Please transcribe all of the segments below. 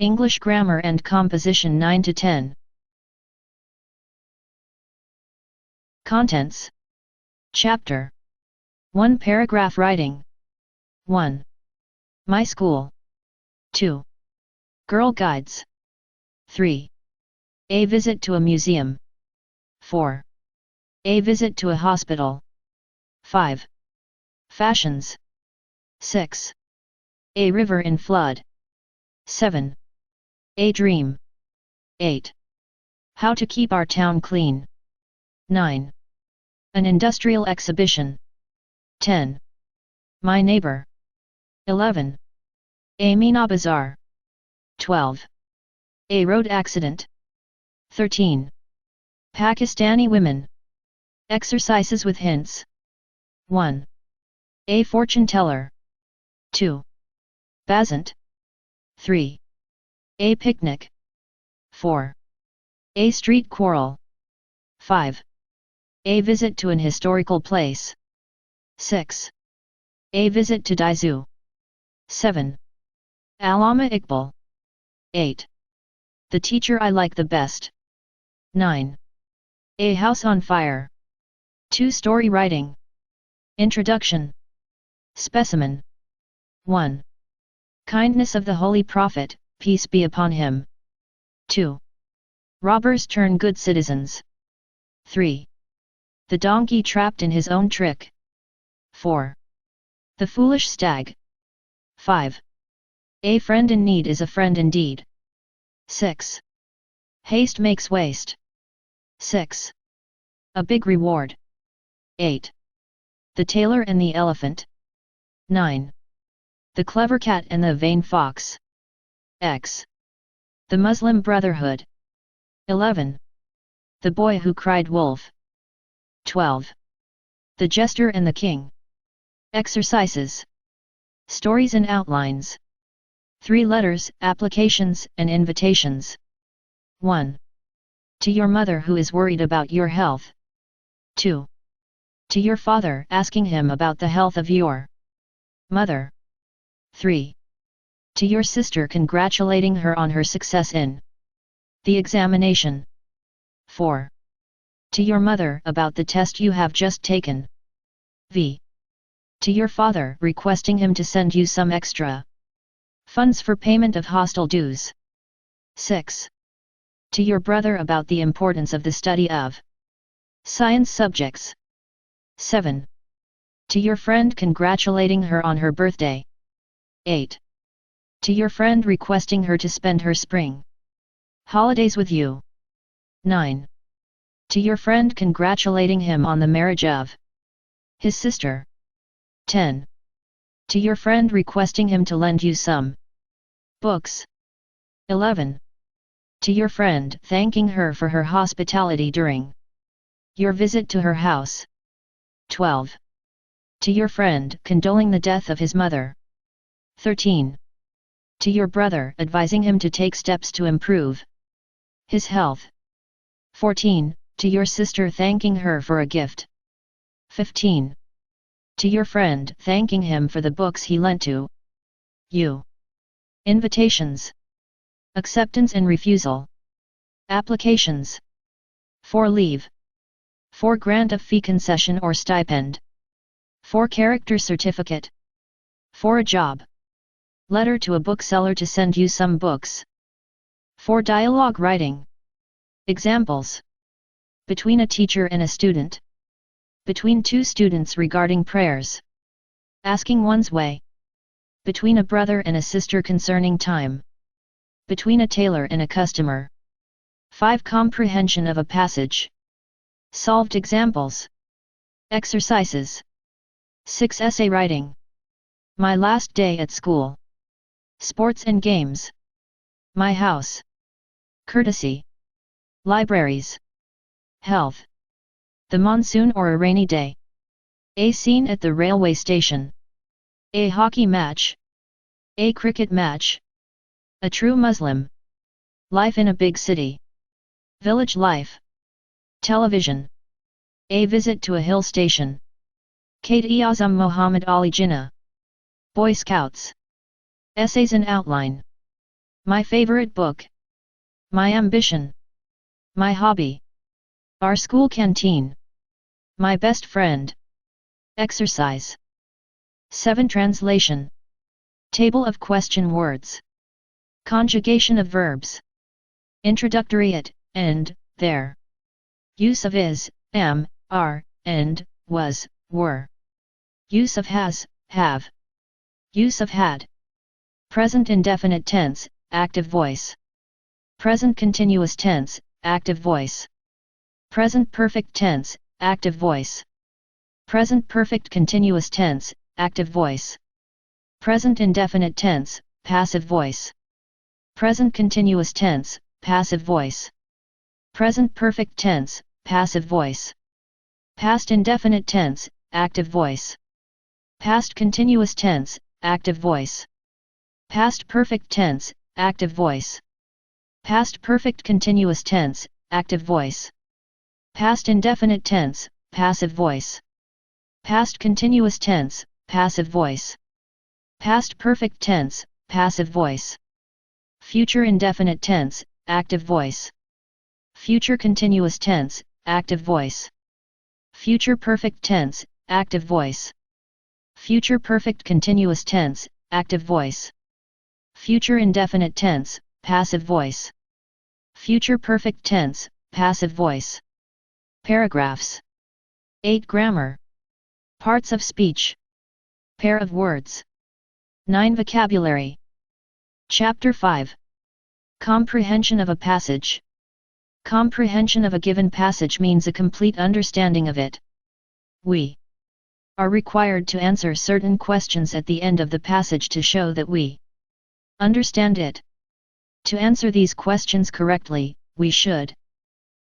English Grammar and Composition 9 to 10. Contents. Chapter 1. Paragraph Writing. 1. My School. 2. Girl Guides. 3. A Visit to a Museum. 4. A Visit to a Hospital. 5. Fashions. 6. A River in Flood. 7. A Dream. 8. How to Keep Our Town Clean. 9. An Industrial Exhibition. 10. My Neighbor. 11. A Meena Bazaar. 12. A Road Accident. 13. Pakistani Women. Exercises with hints. 1. A Fortune Teller. 2. Basant. 3. A Picnic. 4. A Street Quarrel. 5. A Visit to an Historical Place. 6. A Visit to Daizu. 7. Allama Iqbal. 8. The Teacher I Like the Best. 9. A House on Fire. 2. Story Writing. Introduction. Specimen. 1. Kindness of the Holy Prophet, peace be upon him. 2. Robbers turn good citizens. 3. The donkey trapped in his own trick. 4. The foolish stag. 5. A friend in need is a friend indeed. 6. Haste makes waste. 6. A big reward. 8. The tailor and the elephant. 9. The clever cat and the vain fox. X. The Muslim Brotherhood. 11. The boy who cried wolf. 12. The jester and the king. Exercises. Stories and outlines. 3 letters, applications, and invitations. 1. To your mother who is worried about your health. 2. To your father asking him about the health of your mother. 3. To your sister congratulating her on her success in the examination. 4. To your mother about the test you have just taken. V. To your father requesting him to send you some extra funds for payment of hostel dues. 6. To your brother about the importance of the study of science subjects. 7. To your friend congratulating her on her birthday. 8. To your friend requesting her to spend her spring holidays with you. 9. To your friend congratulating him on the marriage of his sister. 10. To your friend requesting him to lend you some books. 11. To your friend thanking her for her hospitality during your visit to her house. 12. To your friend condoling the death of his mother. 13. To your brother advising him to take steps to improve his health. 14. To your sister thanking her for a gift. 15. To your friend thanking him for the books he lent to you. Invitations. Acceptance and refusal. Applications. For leave. For grant of fee concession or stipend. For character certificate. For a job. Letter to a bookseller to send you some books. For dialogue writing. Examples. Between a teacher and a student. Between 2 students regarding prayers. Asking one's way. Between a brother and a sister concerning time. Between a tailor and a customer. 5. Comprehension of a passage. Solved examples. Exercises. 6. Essay writing. My last day at school. Sports and games. My house. Courtesy. Libraries. Health. The monsoon or a rainy day. A scene at the railway station. A hockey match. A cricket match. A true Muslim. Life in a big city. Village life. Television. A visit to a hill station. Quaid-e-Azam Muhammad Ali Jinnah. Boy Scouts. Essays and outline. My favorite book. My ambition. My hobby. Our school canteen. My best friend. Exercise. 7. Translation. Table of question words. Conjugation of verbs. Introductory at, and, there. Use of is, am, are, and, was, were. Use of has, have. Use of had. Present indefinite tense, active voice. Present continuous tense, active voice. Present perfect tense, active voice. Present perfect continuous tense, active voice. Present indefinite tense, passive voice. Present continuous tense, passive voice. Present perfect tense, passive voice. Past indefinite tense, active voice. Past continuous tense, active voice. Past perfect tense, active voice. Past perfect continuous tense, active voice. Past indefinite tense, passive voice. Past continuous tense, passive voice. Past perfect tense, passive voice. Future indefinite tense, active voice. Future continuous tense, active voice. Future perfect tense, active voice. Future perfect continuous tense, active voice. Future indefinite tense, passive voice. Future perfect tense, passive voice. Paragraphs. 8. Grammar. Parts of speech. Pair of words. 9. Vocabulary. Chapter 5. Comprehension of a passage. Comprehension of a given passage means a complete understanding of it. We are required to answer certain questions at the end of the passage to show that we understand it. To answer these questions correctly, we should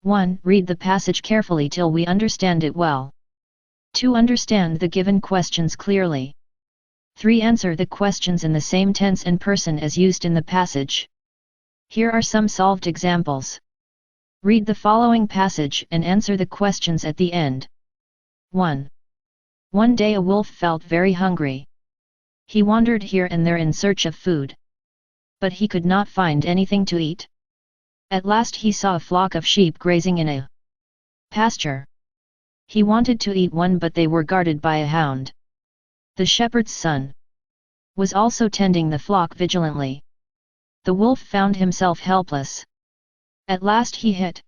1. Read the passage carefully till we understand it well. 2. Understand the given questions clearly. 3. Answer the questions in the same tense and person as used in the passage. Here are some solved examples. Read the following passage and answer the questions at the end. 1. One day a wolf felt very hungry. He wandered here and there in search of food. But he could not find anything to eat. At last he saw a flock of sheep grazing in a pasture. He wanted to eat one, but they were guarded by a hound. The shepherd's son was also tending the flock vigilantly. The wolf found himself helpless. At last he hit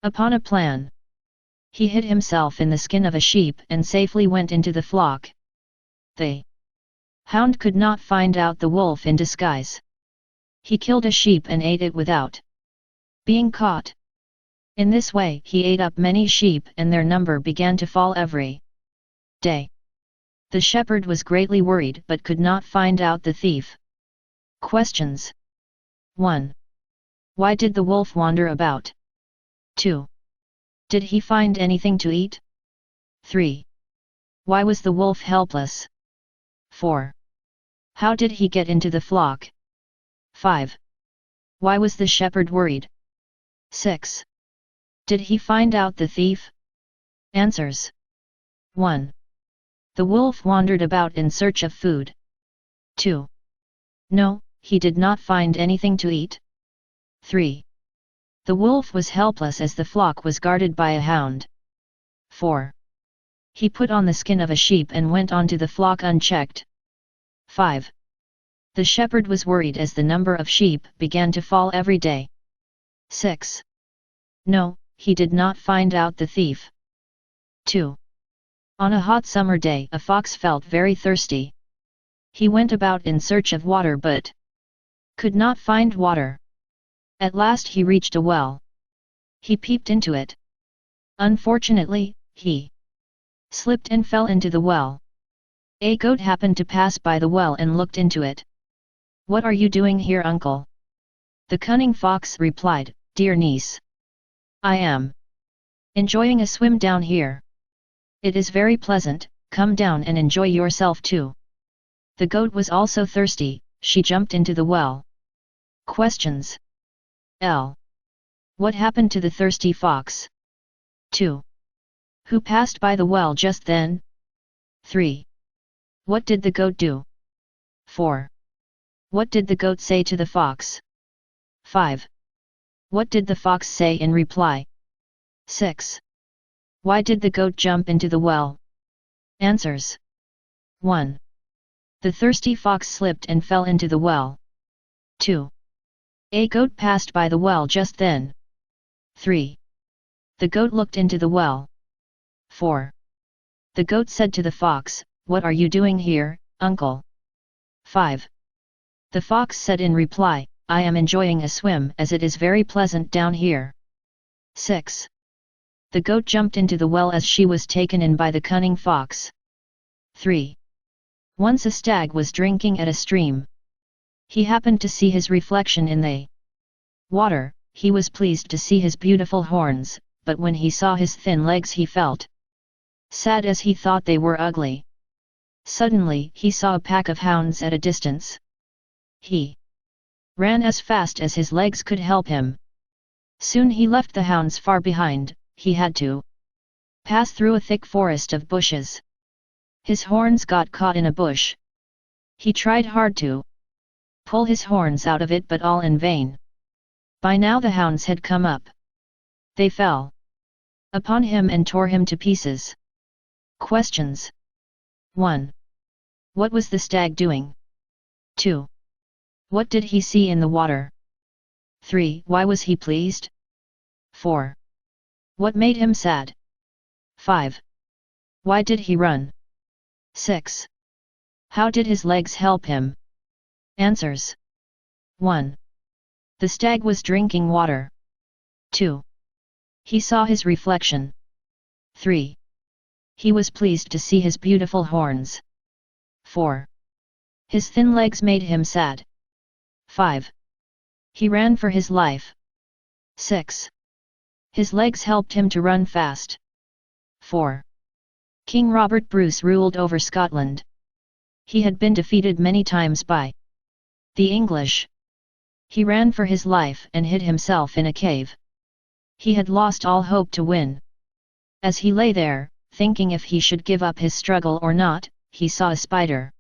upon a plan. He hid himself in the skin of a sheep and safely went into the flock. The hound could not find out the wolf in disguise. He killed a sheep and ate it without being caught. In this way he ate up many sheep and their number began to fall every day. The shepherd was greatly worried but could not find out the thief. Questions. 1. Why did the wolf wander about? 2. Did he find anything to eat? 3. Why was the wolf helpless? 4. How did he get into the flock? 5. Why was the shepherd worried? 6. Did he find out the thief? Answers. 1. The wolf wandered about in search of food. 2. No, he did not find anything to eat. 3. The wolf was helpless as the flock was guarded by a hound. 4. He put on the skin of a sheep and went on to the flock unchecked. 5. The shepherd was worried as the number of sheep began to fall every day. 6. No, he did not find out the thief. 2. On a hot summer day a fox felt very thirsty. He went about in search of water but could not find water. At last he reached a well. He peeped into it. Unfortunately, he slipped and fell into the well. A goat happened to pass by the well and looked into it. "What are you doing here, uncle?" The cunning fox replied, "Dear niece, I am enjoying a swim down here. It is very pleasant, come down and enjoy yourself too." The goat was also thirsty, she jumped into the well. Questions. L. What happened to the thirsty fox? 2. Who passed by the well just then? 3. What did the goat do? 4. What did the goat say to the fox? 5. What did the fox say in reply? 6. Why did the goat jump into the well? Answers. 1. The thirsty fox slipped and fell into the well. 2. A goat passed by the well just then. 3. The goat looked into the well. 4. The goat said to the fox, "What are you doing here, uncle?" 5. The fox said in reply, "I am enjoying a swim as it is very pleasant down here." 6. The goat jumped into the well as she was taken in by the cunning fox. 3. Once a stag was drinking at a stream. He happened to see his reflection in the water. He was pleased to see his beautiful horns, but when he saw his thin legs he felt sad as he thought they were ugly. Suddenly he saw a pack of hounds at a distance. He ran as fast as his legs could help him. Soon he left the hounds far behind. He had to pass through a thick forest of bushes. His horns got caught in a bush. He tried hard to pull his horns out of it, but all in vain. By now the hounds had come up. They fell upon him and tore him to pieces. Questions. 1. What was the stag doing? 2. What did he see in the water? 3. Why was he pleased? 4. What made him sad? 5. Why did he run? 6. How did his legs help him? Answers. 1. The stag was drinking water. 2. He saw his reflection. 3. He was pleased to see his beautiful horns. 4. His thin legs made him sad. 5. He ran for his life. 6. His legs helped him to run fast. 4. King Robert Bruce ruled over Scotland. He had been defeated many times by the English. He ran for his life and hid himself in a cave. He had lost all hope to win. As he lay there, thinking if he should give up his struggle or not, he saw a spider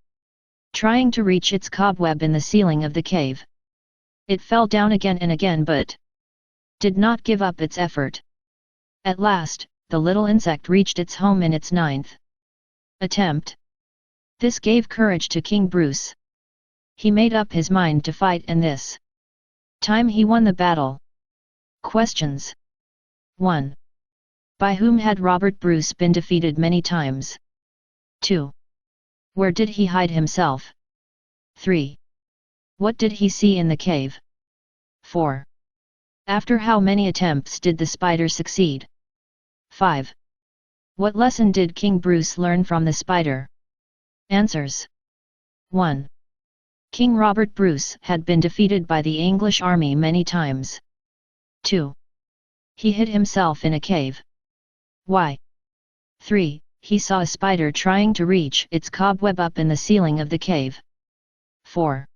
trying to reach its cobweb in the ceiling of the cave. It fell down again and again but did not give up its effort. At last, the little insect reached its home in its 9th attempt. This gave courage to King Bruce. He made up his mind to fight, and this time he won the battle. Questions. 1. By whom had Robert Bruce been defeated many times? 2. Where did he hide himself? 3. What did he see in the cave? 4. After how many attempts did the spider succeed? 5. What lesson did King Bruce learn from the spider? Answers. 1. King Robert Bruce had been defeated by the English army many times. 2. He hid himself in a cave. Why? 3. He saw a spider trying to reach its cobweb up in the ceiling of the cave. 4.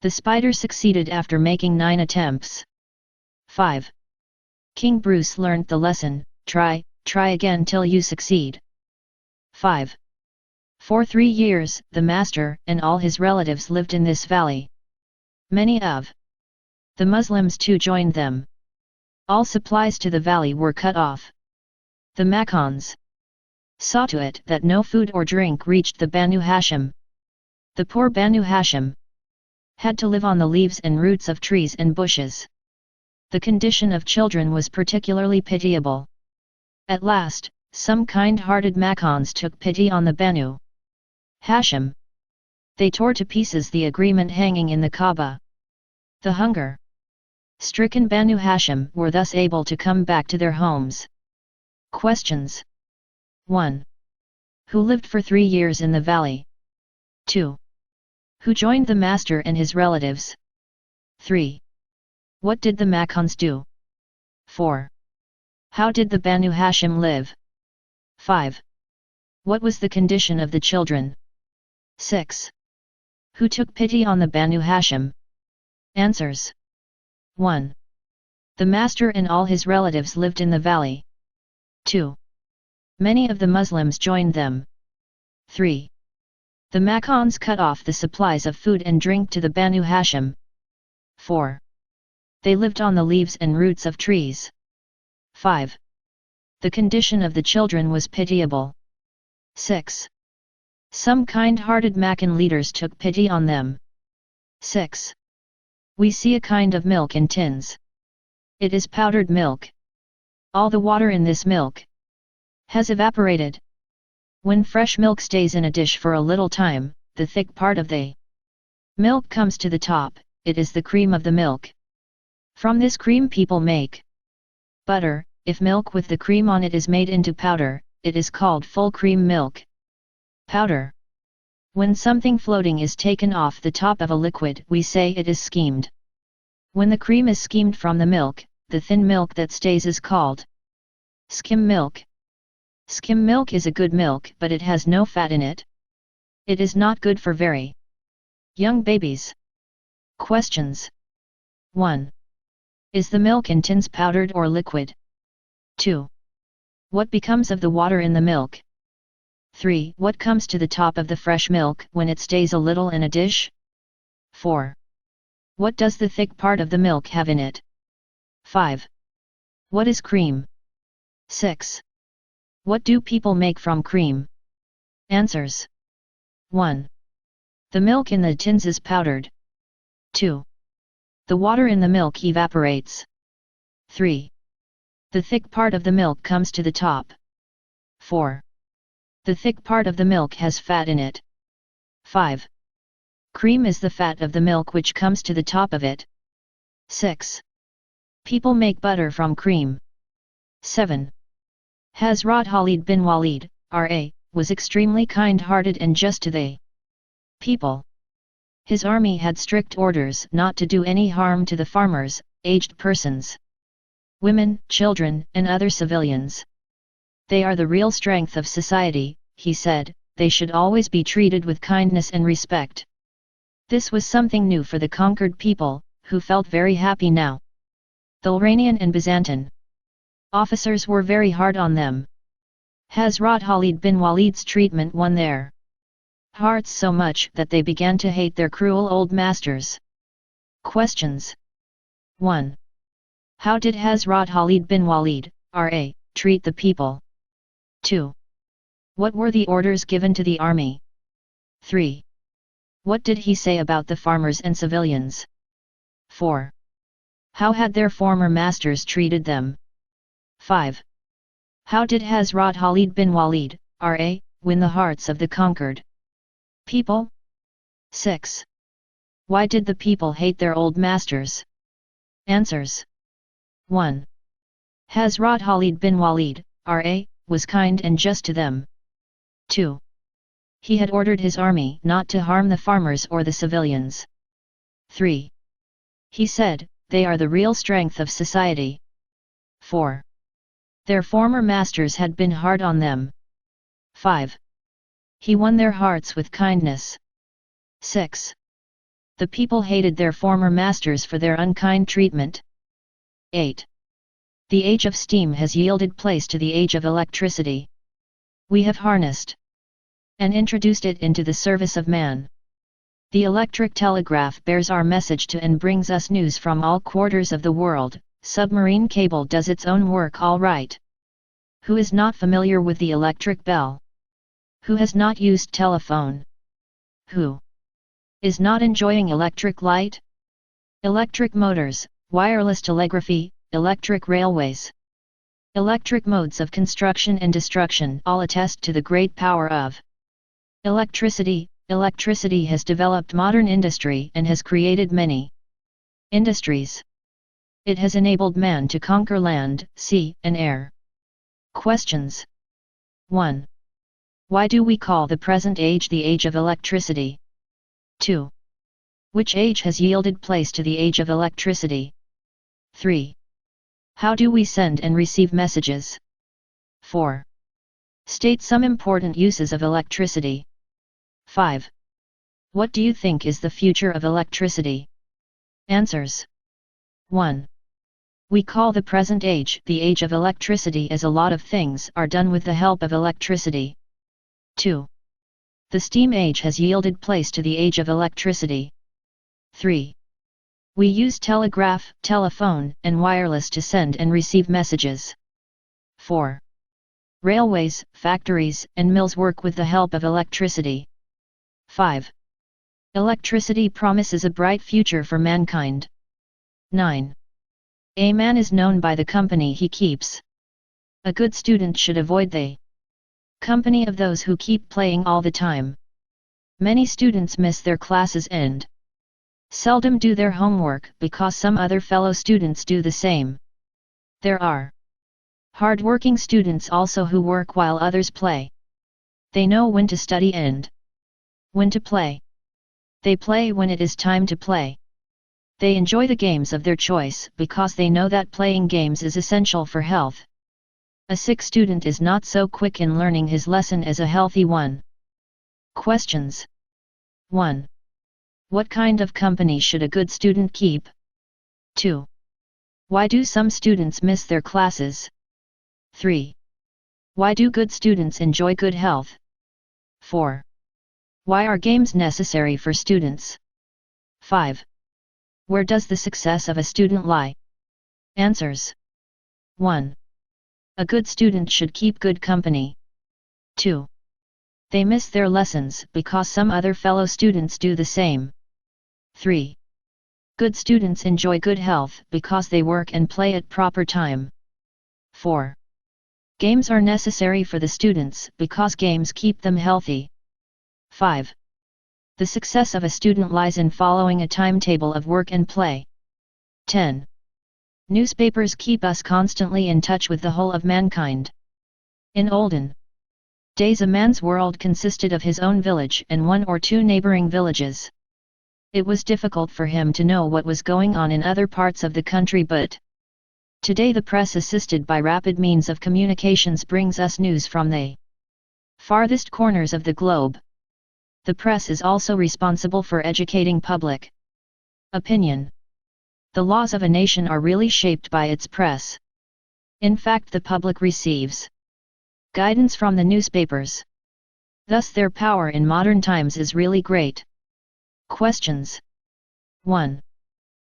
The spider succeeded after making 9 attempts. 5. King Bruce learned the lesson, try again till you succeed. 5. For 3 years, the master and all his relatives lived in this valley. Many of the Muslims too joined them. All supplies to the valley were cut off. The Makkans saw to it that no food or drink reached the Banu Hashim. The poor Banu Hashim had to live on the leaves and roots of trees and bushes. The condition of children was particularly pitiable. At last, some kind-hearted Makkans took pity on the Banu Hashim. They tore to pieces the agreement hanging in the Kaaba. The hunger-stricken Banu Hashim were thus able to come back to their homes. Questions. 1. Who lived for 3 years in the valley? 2. Who joined the master and his relatives? 3. What did the Makkans do? 4. How did the Banu Hashim live? 5. What was the condition of the children? 6. Who took pity on the Banu Hashim? Answers. 1. The master and all his relatives lived in the valley. 2. Many of the Muslims joined them. 3. The Makkans cut off the supplies of food and drink to the Banu Hashim. 4. They lived on the leaves and roots of trees. 5. The condition of the children was pitiable. 6. Some kind-hearted Makan leaders took pity on them. 6. We see a kind of milk in tins. It is powdered milk. All the water in this milk has evaporated. When fresh milk stays in a dish for a little time, the thick part of the milk comes to the top, it is the cream of the milk. From this cream people make butter. If milk with the cream on it is made into powder, it is called full cream milk. Powder. When something floating is taken off the top of a liquid, we say it is skimmed. When the cream is skimmed from the milk, the thin milk that stays is called skim milk. Skim milk is a good milk, but it has no fat in it. It is not good for very young babies. Questions. 1. Is the milk in tins powdered or liquid? 2. What becomes of the water in the milk? 3. What comes to the top of the fresh milk when it stays a little in a dish? 4. What does the thick part of the milk have in it? 5. What is cream? 6. What do people make from cream? Answers. 1. The milk in the tins is powdered. 2. The water in the milk evaporates. 3. The thick part of the milk comes to the top. 4. The thick part of the milk has fat in it. 5. Cream is the fat of the milk which comes to the top of it. 6. People make butter from cream. 7. Hazrat Khalid bin Walid, R.A., was extremely kind-hearted and just to the people. His army had strict orders not to do any harm to the farmers, aged persons, women, children, and other civilians. They are the real strength of society, he said, they should always be treated with kindness and respect. This was something new for the conquered people, who felt very happy now. The Iranian and Byzantine officers were very hard on them. Hazrat Khalid bin Walid's treatment won their hearts so much that they began to hate their cruel old masters. Questions. 1. How did Hazrat Khalid bin Walid, R.A., treat the people? 2. What were the orders given to the army? 3. What did he say about the farmers and civilians? 4. How had their former masters treated them? 5. How did Hazrat Khalid bin Walid, R.A., win the hearts of the conquered people? 6. Why did the people hate their old masters? Answers. 1. Hazrat Khalid bin Walid, R.A., was kind and just to them. 2. He had ordered his army not to harm the farmers or the civilians. 3. He said, they are the real strength of society. 4. Their former masters had been hard on them. 5. He won their hearts with kindness. 6. The people hated their former masters for their unkind treatment. 8. The age of steam has yielded place to the age of electricity. We have harnessed and introduced it into the service of man. The electric telegraph bears our message to and brings us news from all quarters of the world. Submarine cable does its own work all right. Who is not familiar with the electric bell? Who has not used telephone? Who is not enjoying electric light? Electric motors, wireless telegraphy, electric railways, electric modes of construction and destruction all attest to the great power of electricity. Electricity has developed modern industry and has created many industries. It has enabled man to conquer land, sea, and air. Questions. 1. Why do we call the present age the age of electricity? 2. Which age has yielded place to the age of electricity? 3. How do we send and receive messages? 4. State some important uses of electricity. 5. What do you think is the future of electricity? Answers. 1. We call the present age the age of electricity as a lot of things are done with the help of electricity. 2. The steam age has yielded place to the age of electricity. 3. We use telegraph, telephone, and wireless to send and receive messages. 4. Railways, factories, and mills work with the help of electricity. 5. Electricity promises a bright future for mankind. 9. A man is known by the company he keeps. A good student should avoid the company of those who keep playing all the time. Many students miss their classes and seldom do their homework because some other fellow students do the same. There are hard-working students also who work while others play. They know when to study and when to play. They play when it is time to play. They enjoy the games of their choice because they know that playing games is essential for health. A sick student is not so quick in learning his lesson as a healthy one. Questions. 1. What kind of company should a good student keep? 2. Why do some students miss their classes? 3. Why do good students enjoy good health? 4. Why are games necessary for students? 5. Where does the success of a student lie? Answers. 1. A good student should keep good company. 2. They miss their lessons because some other fellow students do the same. 3. Good students enjoy good health because they work and play at proper time. 4. Games are necessary for the students because games keep them healthy. 5. The success of a student lies in following a timetable of work and play. 10. Newspapers keep us constantly in touch with the whole of mankind. In olden days, a man's world consisted of his own village and one or two neighboring villages. It was difficult for him to know what was going on in other parts of the country, but today the press, assisted by rapid means of communications, brings us news from the farthest corners of the globe. The press is also responsible for educating public opinion. The laws of a nation are really shaped by its press. In fact, the public receives guidance from the newspapers. Thus their power in modern times is really great. Questions. 1.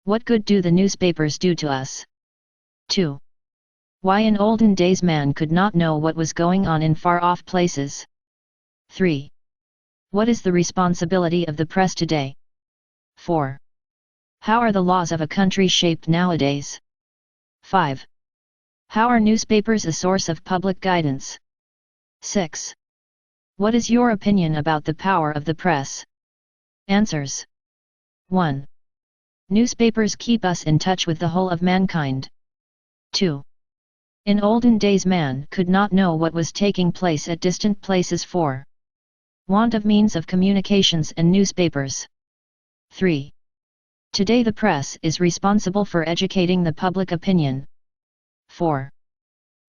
What good do the newspapers do to us? 2. Why in olden days man could not know what was going on in far-off places? 3. What is the responsibility of the press today? 4. How are the laws of a country shaped nowadays? 5. How are newspapers a source of public guidance? 6. What is your opinion about the power of the press? Answers. 1. Newspapers keep us in touch with the whole of mankind. 2. In olden days man could not know what was taking place at distant places for want of means of communications and newspapers. 3. Today the press is responsible for educating the public opinion. 4.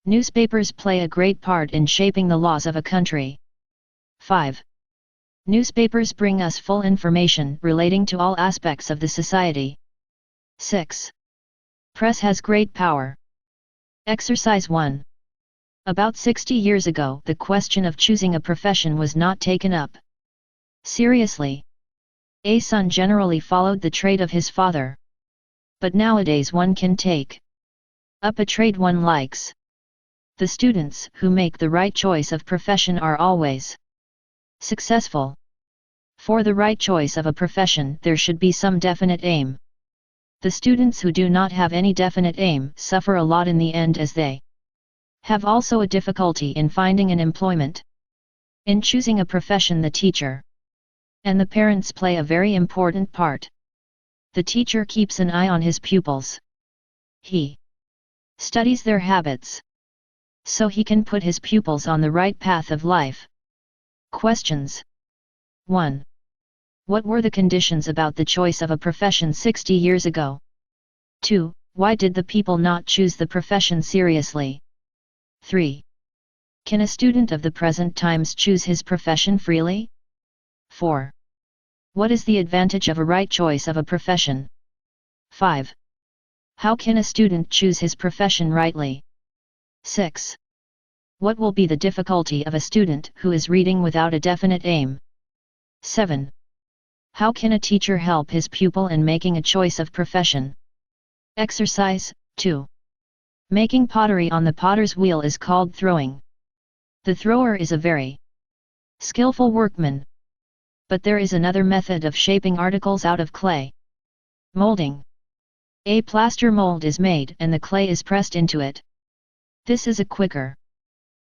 Newspapers play a great part in shaping the laws of a country. 5. Newspapers bring us full information relating to all aspects of the society. 6. Press has great power. Exercise 1. About 60 years ago, the question of choosing a profession was not taken up seriously. A son generally followed the trade of his father. But nowadays one can take up a trade one likes. The students who make the right choice of profession are always successful. For the right choice of a profession, there should be some definite aim. The students who do not have any definite aim suffer a lot in the end, as they have also a difficulty in finding an employment. In choosing a profession, the teacher and the parents play a very important part. The teacher keeps an eye on his pupils. He studies their habits, so he can put his pupils on the right path of life. Questions. 1. What were the conditions about the choice of a profession 60 years ago? 2. Why did the people not choose the profession seriously? 3. Can a student of the present times choose his profession freely? 4. What is the advantage of a right choice of a profession? 5. How can a student choose his profession rightly? 6. What will be the difficulty of a student who is reading without a definite aim? 7. How can a teacher help his pupil in making a choice of profession? Exercise 2. Making pottery on the potter's wheel is called throwing. The thrower is a very skillful workman. But there is another method of shaping articles out of clay. Molding. A plaster mold is made and the clay is pressed into it. This is a quicker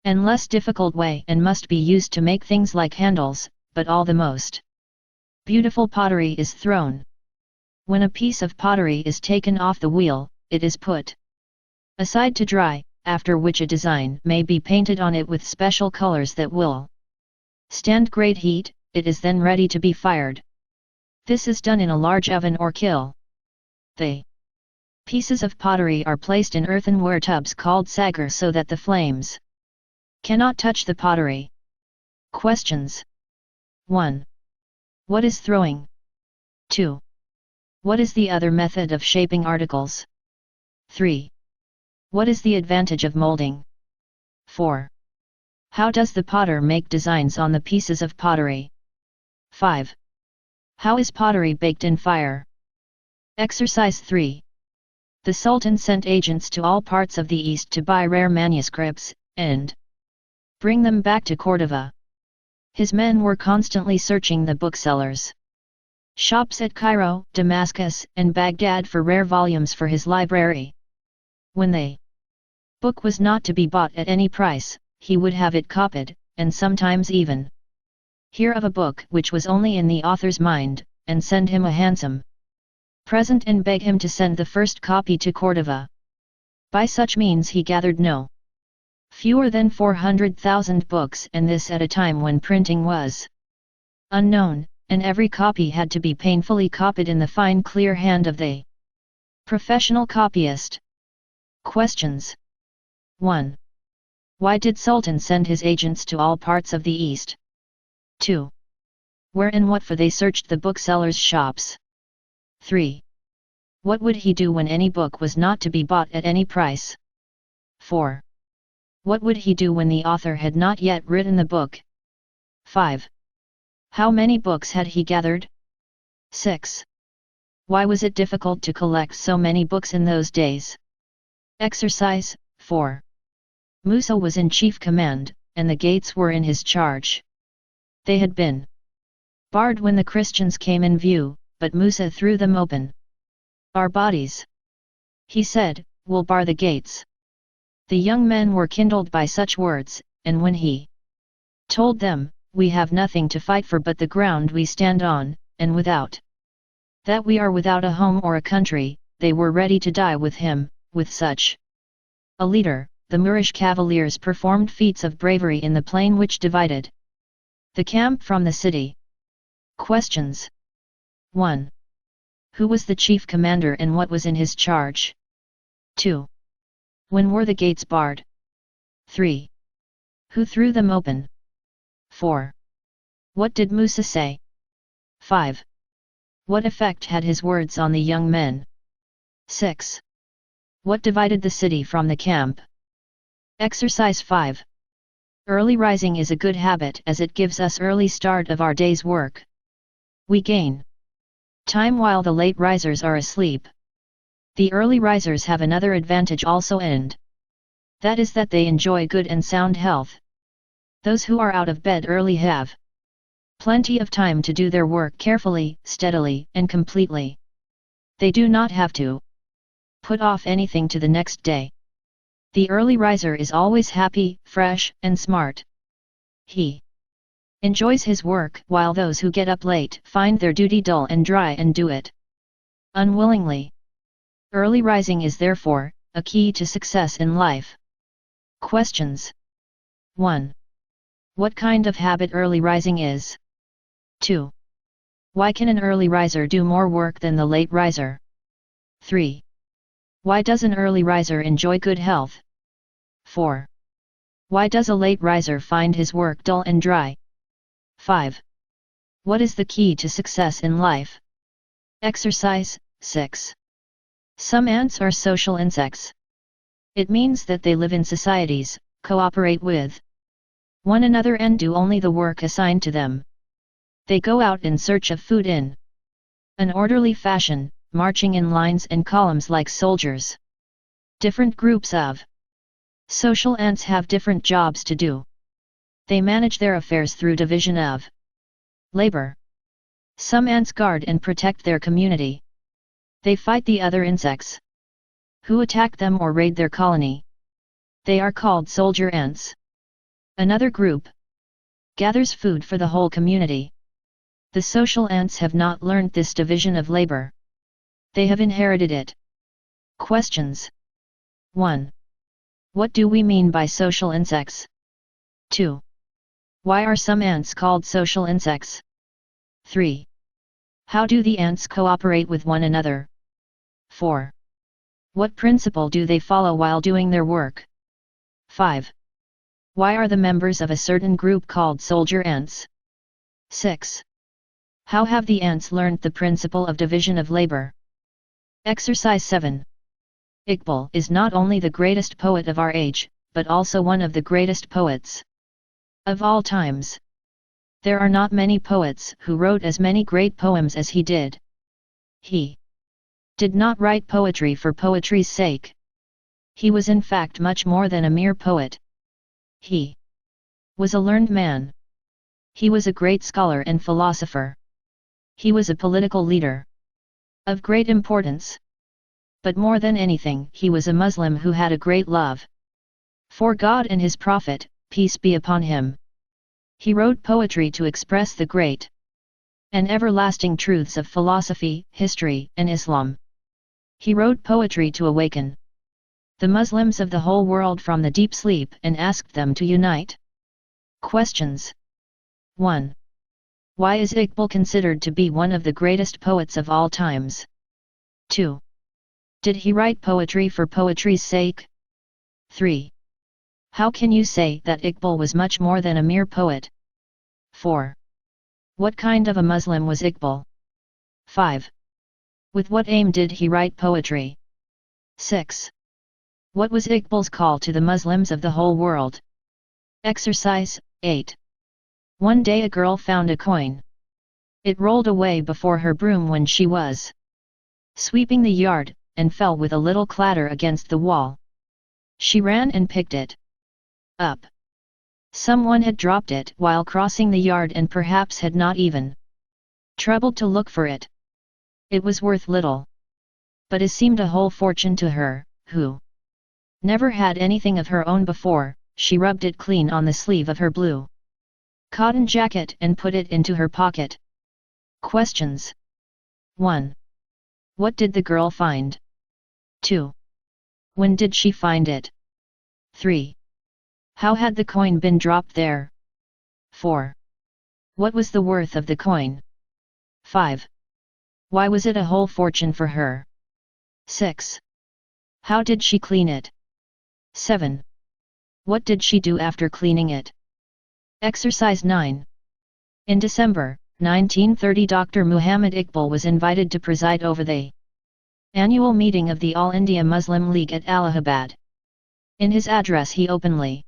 and less difficult way and must be used to make things like handles, but all the most beautiful pottery is thrown. When a piece of pottery is taken off the wheel, it is put aside to dry, after which a design may be painted on it with special colors that will stand great heat. It is then ready to be fired. This is done in a large oven or kiln. The pieces of pottery are placed in earthenware tubs called sagar so that the flames cannot touch the pottery. Questions. 1. What is throwing? 2. What is the other method of shaping articles? 3. What is the advantage of molding? 4. How does the potter make designs on the pieces of pottery? 5. How is pottery baked in fire? Exercise 3. The Sultan sent agents to all parts of the East to buy rare manuscripts, and bring them back to Cordova. His men were constantly searching the booksellers' shops at Cairo, Damascus, and Baghdad for rare volumes for his library. When the book was not to be bought at any price, he would have it copied, and sometimes even hear of a book which was only in the author's mind, and send him a handsome present and beg him to send the first copy to Cordova. By such means he gathered no fewer than 400,000 books, and this at a time when printing was unknown, and every copy had to be painfully copied in the fine clear hand of the professional copyist. Questions. 1. Why did Sultan send his agents to all parts of the East? 2. Where and what for they searched the booksellers' shops? 3. What would he do when any book was not to be bought at any price? 4. What would he do when the author had not yet written the book? 5. How many books had he gathered? 6. Why was it difficult to collect so many books in those days? Exercise 4. Musa was in chief command, and the gates were in his charge. They had been barred when the Christians came in view, but Musa threw them open. Our bodies, he said, will bar the gates. The young men were kindled by such words, and when he told them, we have nothing to fight for but the ground we stand on, and without that we are without a home or a country, they were ready to die with him. With such a leader, the Moorish cavaliers performed feats of bravery in the plain which divided the camp from the city. Questions. 1. Who was the chief commander and what was in his charge? 2. When were the gates barred? 3. Who threw them open? 4. What did Musa say? 5. What effect had his words on the young men? 6. What divided the city from the camp? Exercise 5. Early rising is a good habit as it gives us early start of our day's work. We gain time while the late risers are asleep. The early risers have another advantage also, and that is that they enjoy good and sound health. Those who are out of bed early have plenty of time to do their work carefully, steadily, and completely. They do not have to put off anything to the next day. The early riser is always happy, fresh, and smart. He enjoys his work, while those who get up late find their duty dull and dry and do it unwillingly. Early rising is therefore a key to success in life. Questions. 1. What kind of habit early rising is? 2. Why can an early riser do more work than the late riser? 3. Why does an early riser enjoy good health? 4. Why does a late riser find his work dull and dry? 5. What is the key to success in life? Exercise 6. Some ants are social insects. It means that they live in societies, cooperate with one another and do only the work assigned to them. They go out in search of food in an orderly fashion, marching in lines and columns like soldiers. Different groups of social ants have different jobs to do. They manage their affairs through division of labor. Some ants guard and protect their community. They fight the other insects who attack them or raid their colony. They are called soldier ants. Another group gathers food for the whole community. The social ants have not learned this division of labor. They have inherited it. Questions. 1. What do we mean by social insects? 2. Why are some ants called social insects? 3. How do the ants cooperate with one another? 4. What principle do they follow while doing their work? 5. Why are the members of a certain group called soldier ants? 6. How have the ants learned the principle of division of labor? Exercise 7. Iqbal is not only the greatest poet of our age, but also one of the greatest poets of all times. There are not many poets who wrote as many great poems as he did. He did not write poetry for poetry's sake. He was in fact much more than a mere poet. He was a learned man. He was a great scholar and philosopher. He was a political leader of great importance. But more than anything, he was a Muslim who had a great love for God and his Prophet, peace be upon him. He wrote poetry to express the great and everlasting truths of philosophy, history, and Islam. He wrote poetry to awaken the Muslims of the whole world from the deep sleep and asked them to unite. Questions. 1. Why is Iqbal considered to be one of the greatest poets of all times? 2. Did he write poetry for poetry's sake? 3. How can you say that Iqbal was much more than a mere poet? 4. What kind of a Muslim was Iqbal? 5. With what aim did he write poetry? 6. What was Iqbal's call to the Muslims of the whole world? Exercise 8. One day a girl found a coin. It rolled away before her broom when she was sweeping the yard, and fell with a little clatter against the wall. She ran and picked it up. Someone had dropped it while crossing the yard and perhaps had not even troubled to look for it. It was worth little, but it seemed a whole fortune to her, who never had anything of her own before. She rubbed it clean on the sleeve of her blue cotton jacket and put it into her pocket. Questions. 1. What did the girl find? 2. When did she find it? 3. How had the coin been dropped there? 4. What was the worth of the coin? 5. Why was it a whole fortune for her? 6. How did she clean it? 7. What did she do after cleaning it? Exercise 9. In December 1930, Dr. Muhammad Iqbal was invited to preside over the annual meeting of the All India Muslim League at Allahabad. In his address he openly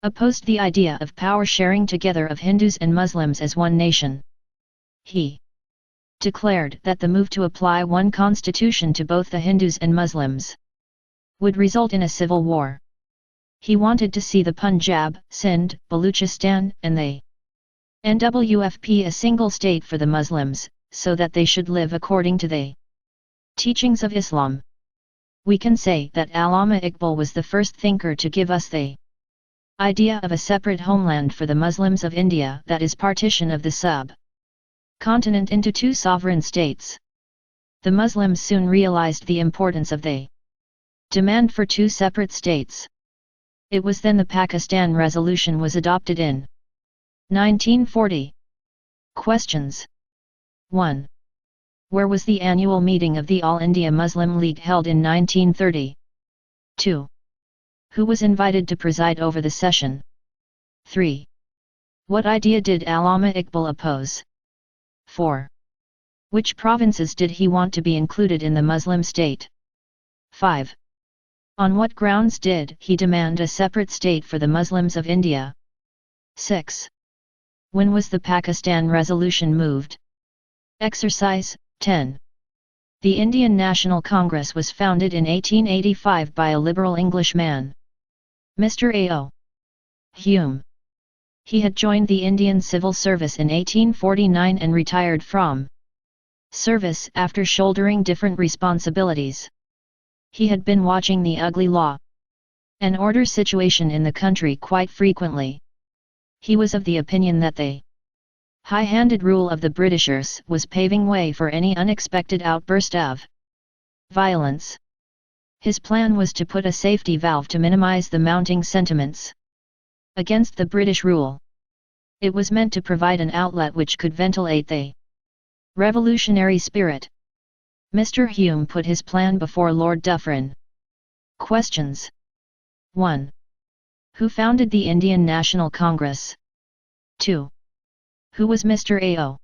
opposed the idea of power sharing together of Hindus and Muslims as one nation. He declared that the move to apply one constitution to both the Hindus and Muslims would result in a civil war. He wanted to see the Punjab, Sindh, Baluchistan, and the NWFP a single state for the Muslims, so that they should live according to the teachings of Islam. We can say that Allama Iqbal was the first thinker to give us the idea of a separate homeland for the Muslims of India, that is, partition of the sub-continent into two sovereign states. The Muslims soon realized the importance of the demand for two separate states. It was then the Pakistan Resolution was adopted in 1940. Questions. 1. Where was the annual meeting of the All India Muslim League held in 1930? 2. Who was invited to preside over the session? 3. What idea did Allama Iqbal oppose? 4. Which provinces did he want to be included in the Muslim state? 5. On what grounds did he demand a separate state for the Muslims of India? 6. When was the Pakistan resolution moved? Exercise 10. The Indian National Congress was founded in 1885 by a liberal Englishman, Mr. A.O. Hume. He had joined the Indian Civil Service in 1849 and retired from service after shouldering different responsibilities. He had been watching the ugly law and order situation in the country quite frequently. He was of the opinion that the high-handed rule of the Britishers was paving way for any unexpected outburst of violence. His plan was to put a safety valve to minimize the mounting sentiments against the British rule. It was meant to provide an outlet which could ventilate the revolutionary spirit. Mr. Hume put his plan before Lord Dufferin. Questions. 1. Who founded the Indian National Congress? 2. Who was Mr. A.O.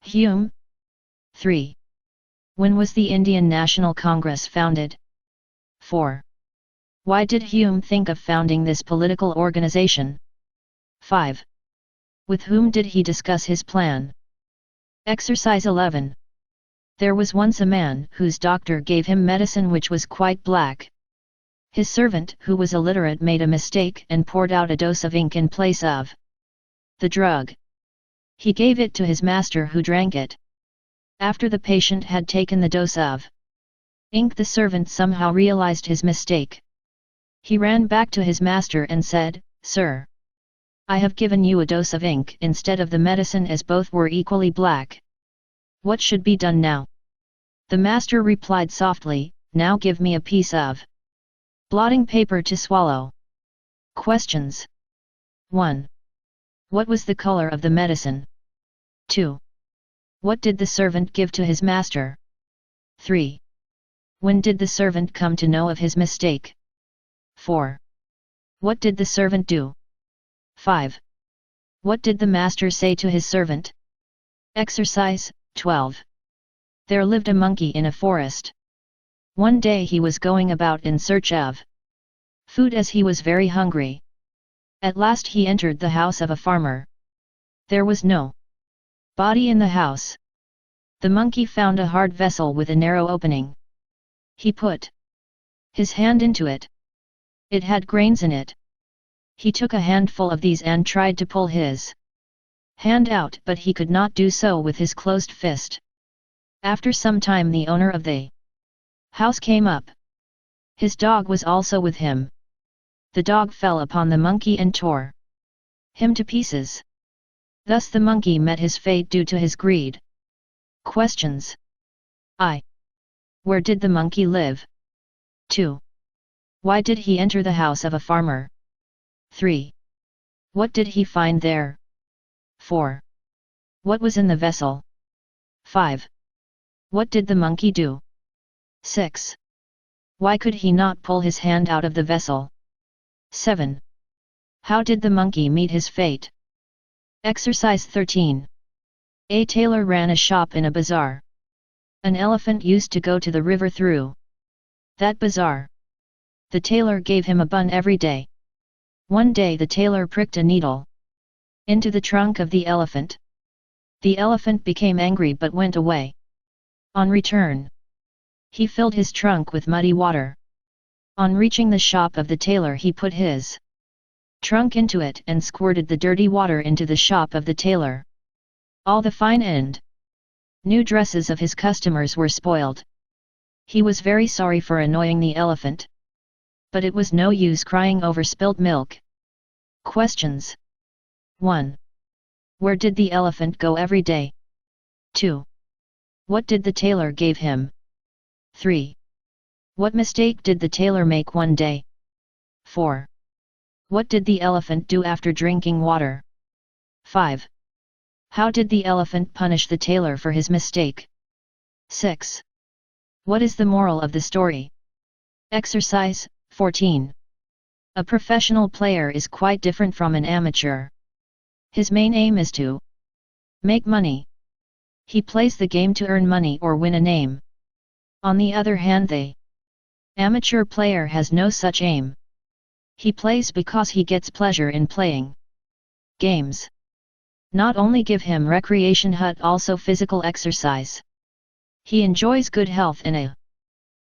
Hume? 3. When was the Indian National Congress founded? 4. Why did Hume think of founding this political organization? 5. With whom did he discuss his plan? Exercise 11. There was once a man whose doctor gave him medicine which was quite black. His servant, who was illiterate, made a mistake and poured out a dose of ink in place of the drug. He gave it to his master, who drank it. After the patient had taken the dose of ink, the servant somehow realized his mistake. He ran back to his master and said, "Sir, I have given you a dose of ink instead of the medicine, as both were equally black. What should be done now?" The master replied softly, "Now give me a piece of blotting paper to swallow." Questions. 1. What was the color of the medicine? 2. What did the servant give to his master? 3. When did the servant come to know of his mistake? 4. What did the servant do? 5. What did the master say to his servant? Exercise 12. There lived a monkey in a forest. One day he was going about in search of food, as he was very hungry. At last he entered the house of a farmer. There was no body in the house. The monkey found a hard vessel with a narrow opening. He put his hand into it. It had grains in it. He took a handful of these and tried to pull his hand out, but he could not do so with his closed fist. After some time the owner of the house came up. His dog was also with him. The dog fell upon the monkey and tore him to pieces. Thus the monkey met his fate due to his greed. Questions. I. Where did the monkey live? 2. Why did he enter the house of a farmer? 3. What did he find there? 4. What was in the vessel? 5. What did the monkey do? 6. Why could he not pull his hand out of the vessel? 7. How did the monkey meet his fate? Exercise 13. A tailor ran a shop in a bazaar. An elephant used to go to the river through that bazaar. The tailor gave him a bun every day. One day the tailor pricked a needle into the trunk of the elephant. The elephant became angry but went away. On return, he filled his trunk with muddy water. On reaching the shop of the tailor, he put his trunk into it and squirted the dirty water into the shop of the tailor. All the fine and new dresses of his customers were spoiled. He was very sorry for annoying the elephant, but it was no use crying over spilt milk. Questions. 1. Where did the elephant go every day? 2. What did the tailor give him? 3. What mistake did the tailor make one day? 4. What did the elephant do after drinking water? 5. How did the elephant punish the tailor for his mistake? 6. What is the moral of the story? Exercise 14. A professional player is quite different from an amateur. His main aim is to make money. He plays the game to earn money or win a name. On the other hand, the amateur player has no such aim. He plays because he gets pleasure in playing games. not only give him recreation but also physical exercise. He enjoys good health and a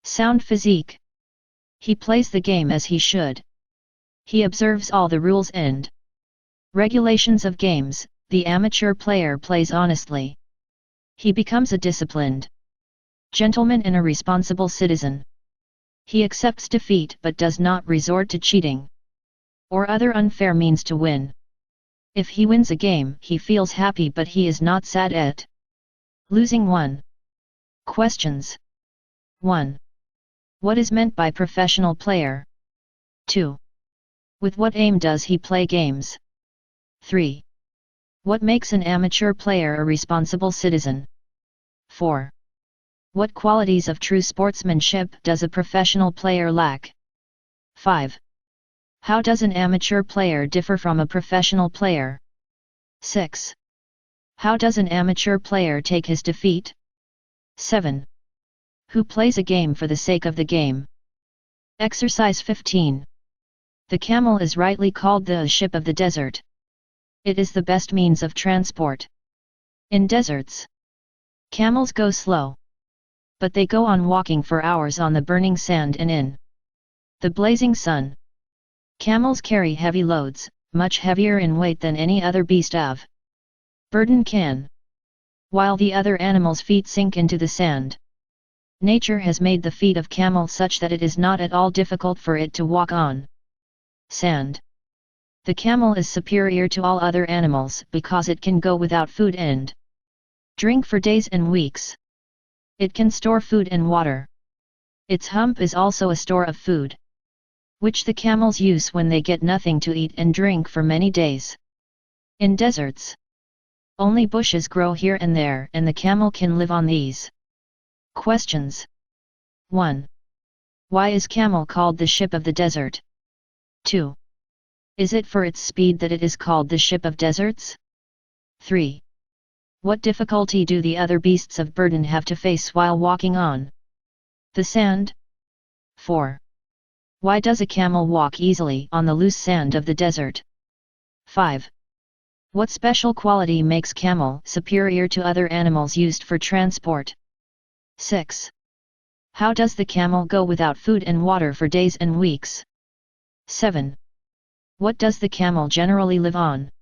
sound physique. He plays the game as he should. He observes all the rules and regulations of games. The amateur player plays honestly. He becomes a disciplined gentleman and a responsible citizen. He accepts defeat but does not resort to cheating or other unfair means to win. If he wins a game, he feels happy but he is not sad at losing one. Questions. 1. What is meant by professional player? 2. With what aim does he play games? 3. What makes an amateur player a responsible citizen? 4. What qualities of true sportsmanship does a professional player lack? 5. How does an amateur player differ from a professional player? 6. How does an amateur player take his defeat? 7. Who plays a game for the sake of the game? Exercise 15. The camel is rightly called the ship of the desert. It is the best means of transport. In deserts, camels go slow. But they go on walking for hours on the burning sand and in the blazing sun. Camels carry heavy loads, much heavier in weight than any other beast of burden can. While the other animals' feet sink into the sand. Nature has made the feet of camel such that it is not at all difficult for it to walk on sand. The camel is superior to all other animals because it can go without food and drink for days and weeks. It can store food and water. Its hump is also a store of food, which the camels use when they get nothing to eat and drink for many days. In deserts, only bushes grow here and there and the camel can live on these. Questions. 1. Why is camel called the ship of the desert? 2. Is it for its speed that it is called the ship of deserts? 3. What difficulty do the other beasts of burden have to face while walking on the sand? 4. Why does a camel walk easily on the loose sand of the desert? 5. What special quality makes camel superior to other animals used for transport? 6. How does the camel go without food and water for days and weeks? 7. What does the camel generally live on?